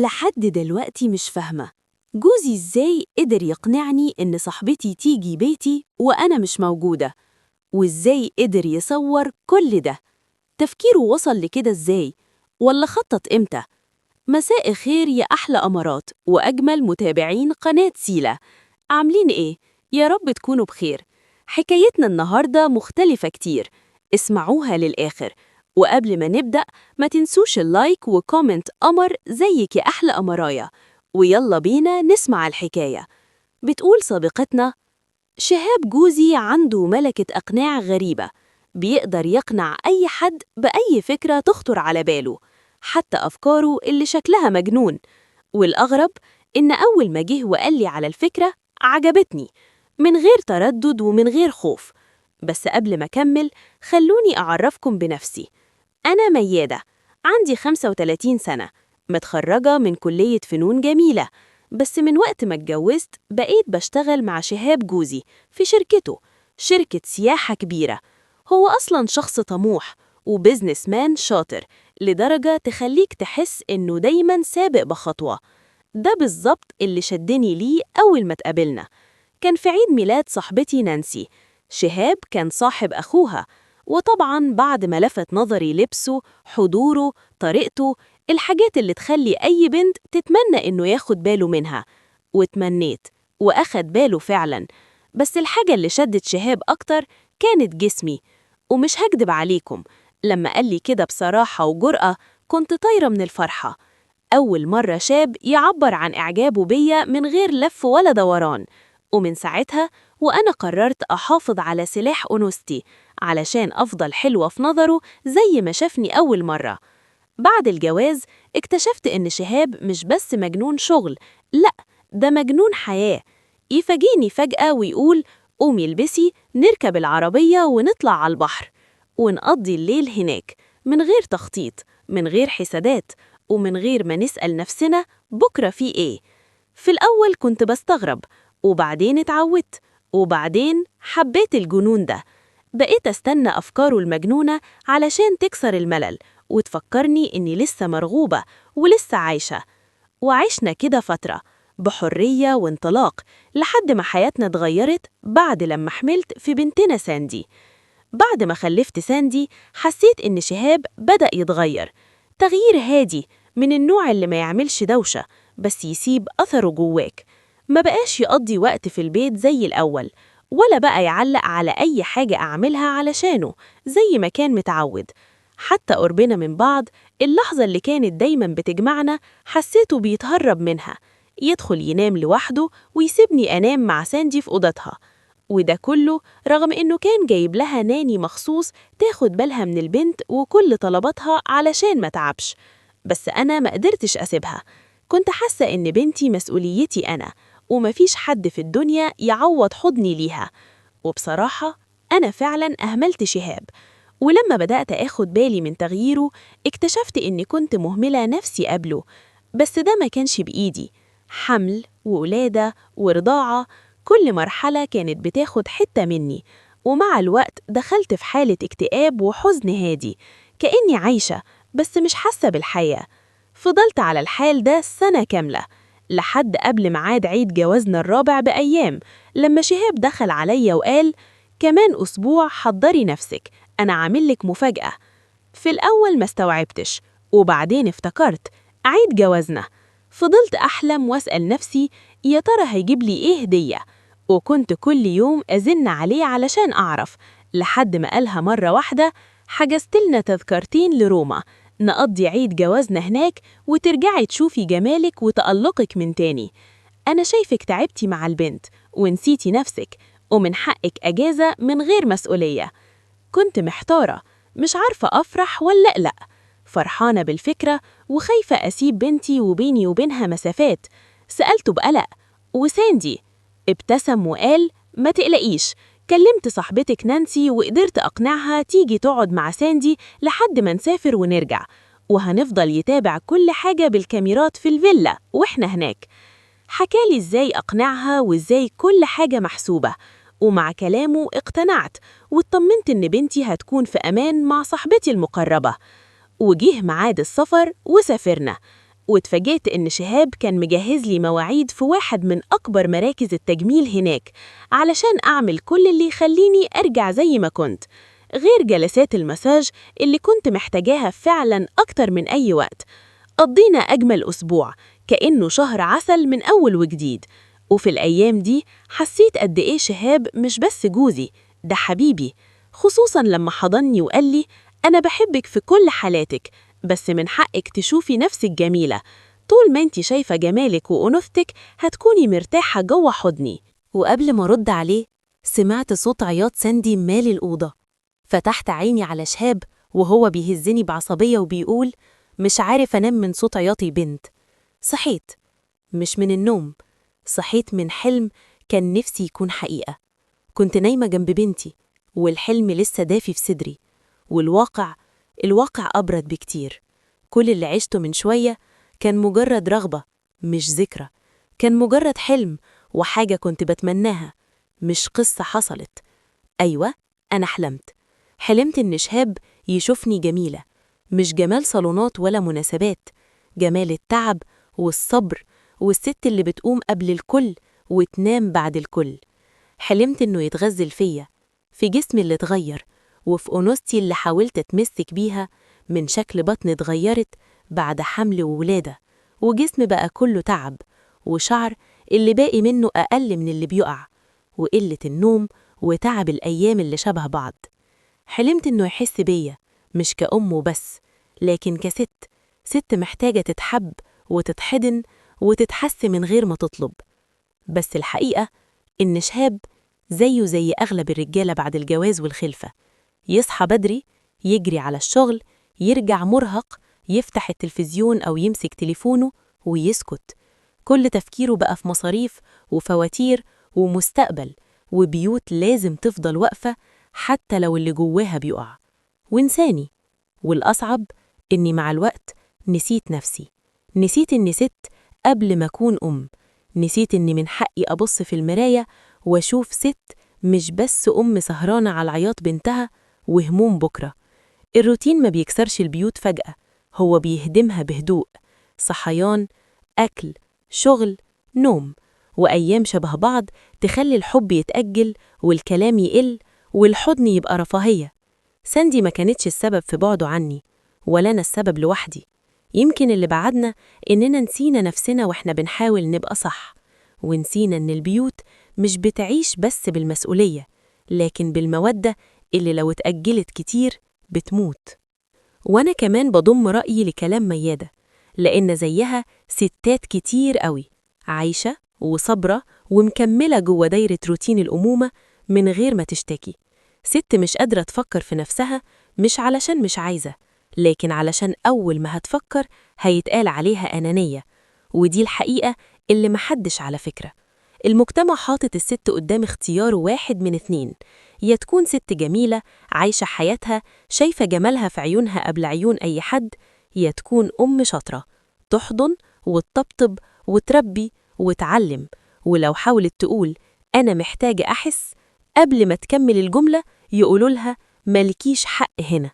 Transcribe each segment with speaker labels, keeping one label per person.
Speaker 1: لحد دلوقتي مش فاهمة جوزي إزاي قدر يقنعني إن صاحبتي تيجي بيتي وأنا مش موجودة، وإزاي قدر يصور كل ده. تفكيره وصل لكده إزاي؟ ولا خطط إمتى؟ مساء خير يا أحلى أمارات وأجمل متابعين قناة سيلة، عاملين إيه؟ يا رب تكونوا بخير. حكايتنا النهاردة مختلفة كتير، اسمعوها للآخر. وقبل ما نبدأ ما تنسوش اللايك وكومنت قمر زيك يا أحلى أمرايا، ويلا بينا نسمع الحكاية. بتقول صديقتنا: شهاب جوزي عنده ملكة إقناع غريبة، بيقدر يقنع أي حد بأي فكرة تخطر على باله، حتى أفكاره اللي شكلها مجنون. والأغرب إن أول ما جه وقال لي على الفكرة عجبتني، من غير تردد ومن غير خوف. بس قبل ما أكمل خلوني أعرفكم بنفسي. أنا ميادة، عندي 35 سنة، متخرجة من كلية فنون جميلة. بس من وقت ما اتجوزت بقيت بشتغل مع شهاب جوزي في شركته، شركة سياحة كبيرة. هو أصلاً شخص طموح وبزنس مان شاطر، لدرجة تخليك تحس إنه دايماً سابق بخطوة. ده بالظبط اللي شدني ليه أول ما اتقابلنا. كان في عيد ميلاد صاحبتي نانسي، شهاب كان صاحب أخوها، وطبعاً بعد ما لفت نظري لبسه، حضوره، طريقته، الحاجات اللي تخلي أي بنت تتمنى إنه ياخد باله منها. واتمنيت، وأخد باله فعلاً. بس الحاجة اللي شدت شهاب أكتر كانت جسمي. ومش هكدب عليكم، لما قال لي كده بصراحة وجرأة كنت طايرة من الفرحة. أول مرة شاب يعبر عن إعجابه بيا من غير لف ولا دوران. ومن ساعتها وأنا قررت أحافظ على سلاح أنوثتي علشان أفضل حلوة في نظره زي ما شافني أول مرة. بعد الجواز اكتشفت إن شهاب مش بس مجنون شغل، لأ، ده مجنون حياة. يفاجئني فجأة ويقول: قومي البسي نركب العربية ونطلع على البحر، ونقضي الليل هناك، من غير تخطيط، من غير حسادات، ومن غير ما نسأل نفسنا بكرة في إيه. في الأول كنت بستغرب، وبعدين اتعودت، وبعدين حبيت الجنون ده. بقيت أستنى أفكاره المجنونة علشان تكسر الملل وتفكرني إني لسه مرغوبة ولسه عايشة. وعشنا كده فترة بحرية وانطلاق لحد ما حياتنا اتغيرت بعد لما حملت في بنتنا ساندي. بعد ما خلفت ساندي حسيت إن شهاب بدأ يتغير، تغيير هادي من النوع اللي ما يعملش دوشة بس يسيب أثره جواك. ما بقاش يقضي وقت في البيت زي الأول، ولا بقى يعلق على أي حاجة أعملها علشانه زي ما كان متعود. حتى قربنا من بعض، اللحظة اللي كانت دايما بتجمعنا حسيته بيتهرب منها، يدخل ينام لوحده ويسيبني أنام مع ساندي في أوضتها. وده كله رغم إنه كان جايب لها ناني مخصوص تاخد بالها من البنت وكل طلباتها علشان ما تعبش. بس أنا ما قدرتش أسيبها، كنت حاسة إن بنتي مسؤوليتي أنا، ومفيش حد في الدنيا يعوض حضني ليها. وبصراحة أنا فعلا أهملت شهاب. ولما بدأت أخد بالي من تغييره اكتشفت إني كنت مهملة نفسي قبله. بس ده ما كانش بإيدي، حمل وولادة ورضاعة، كل مرحلة كانت بتاخد حتة مني. ومع الوقت دخلت في حالة اكتئاب وحزن هادي، كأني عايشة بس مش حاسة بالحياة. فضلت على الحال ده سنة كاملة، لحد قبل ميعاد عيد جوازنا الرابع بأيام، لما شهاب دخل عليا وقال: كمان أسبوع حضري نفسك، أنا عاملك مفاجأة. في الأول ما استوعبتش، وبعدين افتكرت عيد جوازنا. فضلت أحلم وأسأل نفسي يا ترى هيجيب لي إيه هدية، وكنت كل يوم أزن عليه علشان أعرف، لحد ما قالها مرة واحدة: حجزتلنا تذكرتين لروما، نقضي عيد جوازنا هناك وترجعي تشوفي جمالك وتألقك من تاني. أنا شايفك تعبتي مع البنت ونسيتي نفسك، ومن حقك أجازة من غير مسؤولية. كنت محتارة، مش عارفة أفرح ولا أقلق، فرحانة بالفكرة وخايفة أسيب بنتي وبيني وبينها مسافات. سألته بقلق. وساندي ابتسم وقال: ما تقلقيش، كلمت صاحبتك نانسي وقدرت أقنعها تيجي تقعد مع ساندي لحد ما نسافر ونرجع، وهنفضل يتابع كل حاجة بالكاميرات في الفيلا وإحنا هناك. حكالي إزاي أقنعها وإزاي كل حاجة محسوبة، ومع كلامه اقتنعت واطمنت إن بنتي هتكون في أمان مع صاحبتي المقربة. وجيه ميعاد السفر وسافرنا. واتفاجئت إن شهاب كان مجهز لي مواعيد في واحد من أكبر مراكز التجميل هناك علشان أعمل كل اللي يخليني أرجع زي ما كنت، غير جلسات المساج اللي كنت محتاجاها فعلا أكتر من أي وقت. قضينا أجمل أسبوع كأنه شهر عسل من أول وجديد. وفي الأيام دي حسيت قد إيه شهاب مش بس جوزي، ده حبيبي، خصوصا لما حضني وقال لي أنا بحبك في كل حالاتك، بس من حقك تشوفي نفسك جميلة. طول ما انتي شايفة جمالك وأنوثتك هتكوني مرتاحة جوه حضني. وقبل ما رد عليه سمعت صوت عياط ساندي مالي الأوضة. فتحت عيني على شهاب وهو بيهزني بعصبية وبيقول مش عارف أنام من صوت عياط البنت. صحيت، مش من النوم، صحيت من حلم كان نفسي يكون حقيقة. كنت نايمة جنب بنتي والحلم لسه دافي في صدري، والواقع أبرد بكتير. كل اللي عشته من شوية كان مجرد رغبة مش ذكرى، كان مجرد حلم وحاجة كنت بتمناها، مش قصة حصلت. أيوة، أنا حلمت إن شهاب يشوفني جميلة، مش جمال صالونات ولا مناسبات، جمال التعب والصبر والست اللي بتقوم قبل الكل وتنام بعد الكل. حلمت إنه يتغزل فيا، في جسمي اللي اتغير، وفي أنوثتي اللي حاولت أتمسك بيها، من شكل بطن اتغيرت بعد حمل وولادة، وجسم بقى كله تعب، وشعر اللي باقي منه أقل من اللي بيقع، وقلة النوم وتعب الأيام اللي شبه بعض. حلمت إنه يحس بيا مش كأمه بس، لكن ست محتاجة تتحب وتتحضن وتتحس من غير ما تطلب. بس الحقيقة إن شهاب زيه زي أغلب الرجالة بعد الجواز والخلفة، يصحى بدري، يجري على الشغل، يرجع مرهق، يفتح التلفزيون أو يمسك تليفونه ويسكت. كل تفكيره بقى في مصاريف وفواتير ومستقبل وبيوت لازم تفضل واقفة حتى لو اللي جواها بيقع. وإنساني، والأصعب إني مع الوقت نسيت نفسي، نسيت إني ست قبل ما أكون نسيت إني من حقي أبص في المراية وأشوف ست مش بس سهرانة على عياط بنتها وهموم بكرة. الروتين ما بيكسرش البيوت فجأة، هو بيهدمها بهدوء، صحيان، أكل، شغل، نوم، وأيام شبه بعض تخلي الحب يتأجل والكلام يقل والحضن يبقى رفاهية. ساندي ما كانتش السبب في بعده عني، ولا أنا السبب لوحدي. يمكن اللي بعدنا إننا نسينا نفسنا وإحنا بنحاول نبقى صح، ونسينا إن البيوت مش بتعيش بس بالمسؤولية، لكن بالمودة اللي لو اتأجلت كتير بتموت. وأنا كمان بضم رأيي لكلام ميادة، لأن زيها ستات كتير قوي عايشة وصبرة ومكملة جوه دايرة روتين الأمومة من غير ما تشتكي. ست مش قادرة تفكر في نفسها، مش علشان مش عايزة، لكن علشان أول ما هتفكر هيتقال عليها أنانية. ودي الحقيقة اللي محدش على فكرة. المجتمع حاطط الست قدام اختيار واحد من اتنين، يا تكون ست جميلة عايشة حياتها شايفة جمالها في عيونها قبل عيون أي حد، يا تكون شاطرة تحضن وتطبطب وتربي وتعلم، ولو حاولت تقول أنا محتاجة أحس قبل ما تكمل الجملة يقولوا لها مالكيش حق هنا.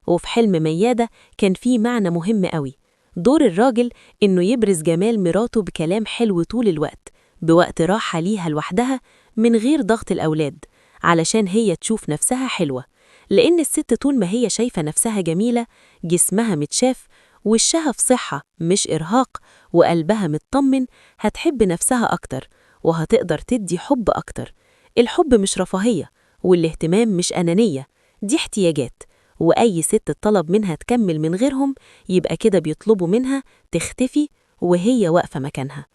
Speaker 1: وفي حلم ميادة كان فيه معنى مهم قوي، دور الراجل إنه يبرز جمال مراته بكلام حلو طول الوقت، بوقت راحة ليها لوحدها من غير ضغط الأولاد، علشان هي تشوف نفسها حلوة. لأن الست طول ما هي شايفة نفسها جميلة، جسمها متشاف، وشها في صحة مش إرهاق، وقلبها مطمن، هتحب نفسها أكتر وهتقدر تدي حب أكتر. الحب مش رفاهية، والاهتمام مش أنانية، دي احتياجات، وأي ست طلب منها تكمل من غيرهم يبقى كده بيطلبوا منها تختفي وهي واقفة مكانها.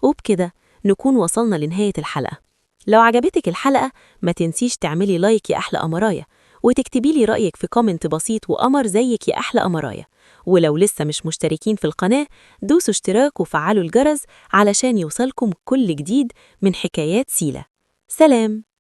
Speaker 1: وبكده نكون وصلنا لنهاية الحلقة. لو عجبتك الحلقة ما تنسيش تعملي لايك يا أحلى أمرايا، وتكتبي لي رأيك في كومنت بسيط وقمر زيك يا أحلى أمرايا. ولو لسه مش مشتركين في القناة دوسوا اشتراك وفعلوا الجرس علشان يوصلكم كل جديد من حكايات سيلا. سلام.